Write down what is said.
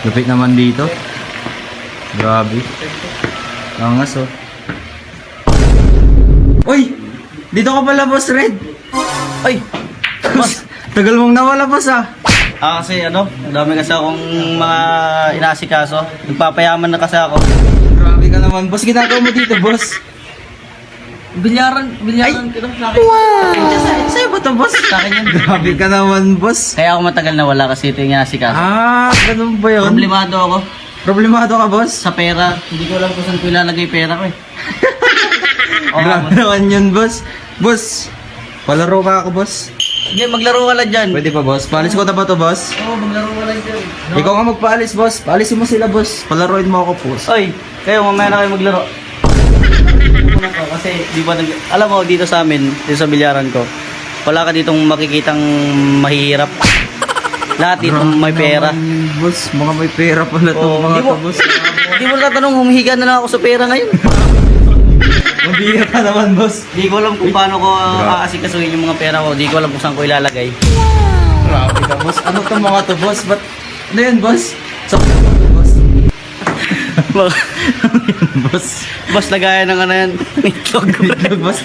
Lupit naman dito. Grabe. Angas oh. Uy! Dito ka pala, Boss Red. Ay! Boss, tagal mong nawala, boss ah. Kasi ano, dami kasi akong mga inasikaso. Nagpapayaman na kasi ako. Grabe ka naman, boss. Ginagawa mo dito, boss. Bilyaran ko lang sa akin. Sa'yo ba to, boss? Sa akin yun. Grabe ka naman, boss. Kaya ako matagal na wala kasi ito yung inasikaso. Ganun ba yun? Problemado ako Problemado ka, boss? sa pera. Hindi ko alam kung saan ko ilalagay pera ko eh. Grabe naman yun, boss. Boss, palaro ka ako, boss. Sige, maglaro ka lang dyan. Pwede pa, boss? Paalis ko na ba to, boss? Oo, maglaro ka lang dyan. Ikaw nga magpaalis, boss. Paalisin mo sila, boss. Palaroin mo ako, boss. Oy, kayo mamaya na kayo maglaro. Muna ko kasi di ba alam mo dito sa amin, dito sa bilyaran ko, wala ka ditong makikitang mahihirap. Lahat dito may pera. Boss, mga may pera pala to, Oo, mga di mo- to, boss. Hindi mo tatanong, humihiga na lang ako sa pera ngayon. Mabira ka naman, boss. Di ko alam kung paano ko aasikasuhin yung mga pera ko. Di ko alam kung saan ko ilalagay. Grabe ka, boss. Ano to mga to, boss? Ba't, ano yun, boss? Sa boss. Boss. Boss, lagayan ng ano yan. Itlog. Boss.